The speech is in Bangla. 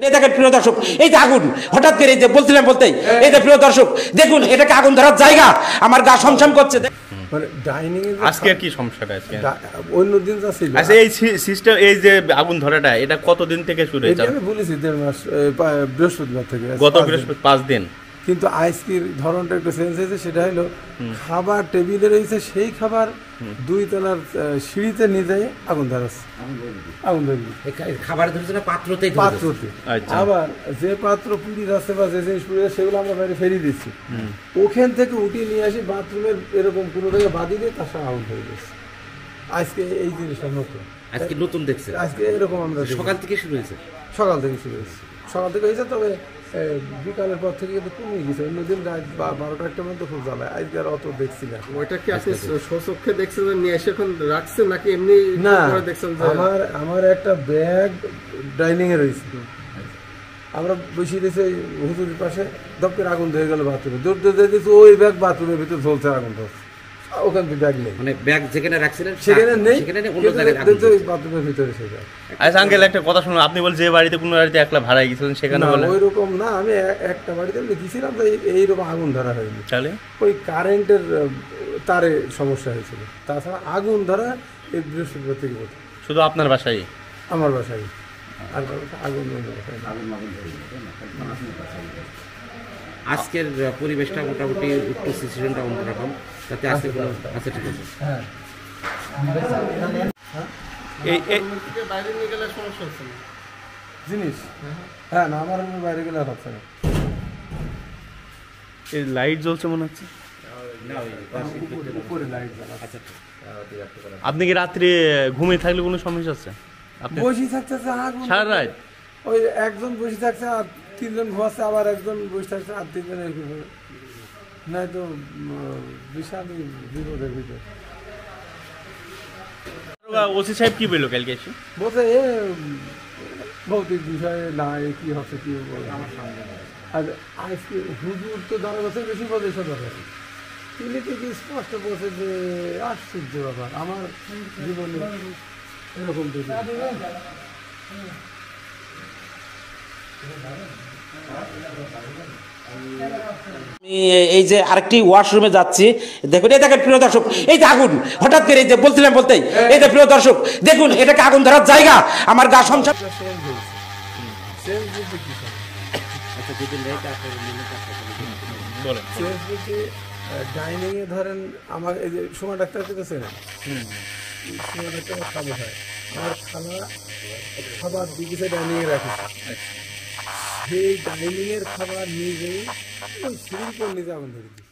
দেখেন প্রিয় দর্শক, এই যে আগুন হঠাৎ করে যে বলছিলাম বলতেই, এই যে প্রিয় দর্শক দেখুন, এটাকে আগুন ধরার জায়গা, আমার গা ছমছম করছে। মানে ডাইনিং এর আজকে কি সমস্যাটা আজকে? অন্য দিন যা ছিল। আচ্ছা, এই সিস্টেম, এই যে আগুন ধরাটা, এটা কতদিন থেকে শুরু হয়েছে? আমি বলেছি 1.5 মাস, বৃহস্পতিবার থেকে। গত বৃহস্পতি 5 দিন। কিন্তু আজকের ধরনটা একটু চেঞ্জ হয়েছে। সেটা হলো খাবার টেবিলে রয়েছে, সেই খাবার 2 তলার সিঁড়িতে নিয়ে যায় আগুন ধরাচ্ছে। আগুন ধরবে খাবার ধরছে না পাত্রতে। আবার যে পাত্র পুড়ি যাচ্ছে বা যে জিনিস পুড়ি যাচ্ছে সেগুলো আমরা বাইরে ফেরিয়ে দিচ্ছি। ওখান থেকে উঠিয়ে নিয়ে আসি বাথরুমের এরকম কোনো জায়গায় বাঁধিয়ে দিয়ে তার সঙ্গে আগুন ধরে দিচ্ছে। আজকে এই জিনিসটা নতুন, আজকে নতুন দেখছে। আজকে এরকম আমরা সকাল থেকে শুরু হয়েছে। সকাল থেকে শুরু হয়েছে, সকাল থেকে হয়েছে। তবে বিকালের পর থেকে কিন্তু কমে গেছে। অন্যদিন রাত 12টা মধ্যে খুব জ্বালায়, আজকে আর অত দেখছি না। ওইটা কি আপনি স্বচক্ষে দেখছেন নিয়ে এসে এখন রাখছেন নাকি এমনি না? দেখছেন? আমার একটা ব্যাগ ডাইনিং এ রয়েছে, আমরা বসিয়ে দিয়েছি ওই হুজুরের পাশে, দপকের আগুন ধরে গেল বাথরুমে। দূর দূর দিয়েছি, ওই ব্যাগ বাথরুমের ভিতরে ঝলছে আগুন ধরছে। ওখান থেকে ব্যাগ নেই, মানে ব্যাগ যেখানে রাখছিলেন সেখানে নেই, অন্য জায়গায় বাথরুমের ভিতরে সেটা। আচ্ছা আঙ্কেল, একটা কথা শুনুন, আপনি বল যে বাড়িতে কোনো বাড়িতে একলা ভাড়া গেছিলেন সেখানে বলে ওই রকম না। আমি একটা বাড়িতে গেছিলাম, তো এইরকম আগুন ধরা হয়নি। তাহলে ওই কারেন্টের তারে সমস্যা হয়েছিল। তাছাড়া আগুন ধরা এই বৃহস্পতিবার থেকে বলতে শুধু আপনার বাসায়? আমার বাসায় আর আগুন আজকের পরিবেশটা মোটামুটি একটু সিচুয়েশনটা অন্যরকম, তাতে আজকে কোনো আচ্ছা ঠিক আছে। বাইরে নিয়ে গেলে সমস্যা হচ্ছে না জিনিস। হ্যাঁ না, আমার বাইরে গেলে আর হচ্ছে না। এই লাইট জ্বলছে মনে হচ্ছে। উপরে লাইট জ্বালা। আপনি কি রাত্রে ঘুমিয়ে থাকলে কোনো সমস্যা হচ্ছে? আপনি বসে থাকছে আগুন সারা রাত? ওই একজন বসে থাকছে আর 3 জন ঘুমাচ্ছে, আবার একজন বসে থাকছে আর 3 জন এরকম। নাই তো বিশাল বিপদের ভিতরে। ওসি সাহেব কি বললো কালকে এসে? বলছে ভৌতিক বিষয়ে না, কি হচ্ছে কি বলে আমার সামনে। আর আজকে হুজুর তো 10 বছর বেশি বলে এসে ধরে, তিনি থেকে স্পষ্ট বলছে যে আশ্চর্য ব্যাপার, আমার জীবনে এরকম এই যে আরেকটি ওয়াশরুমে যাচ্ছি, দেখুন এই দেখেন প্রিয় দর্শক, এই যে আগুন হঠাৎ করে যে বলছিলাম বলতেই, এই যে প্রিয় দর্শক দেখুন, এটাকে আগুন ধরার জায়গা, আমার গা ছমছম। ডাইনিং এ ধরেন আমার এই যে সোমা ডাক্তার কাছে সোমা ডাক্তার খাবার হয়, আমার খাবার দিকে ডাইনিং এ রাখি, সেই ডাইনিং এর খাবার নিয়ে যেয়ে ওই সিঁড়ির পর নিজে আগুন ধরে দিই।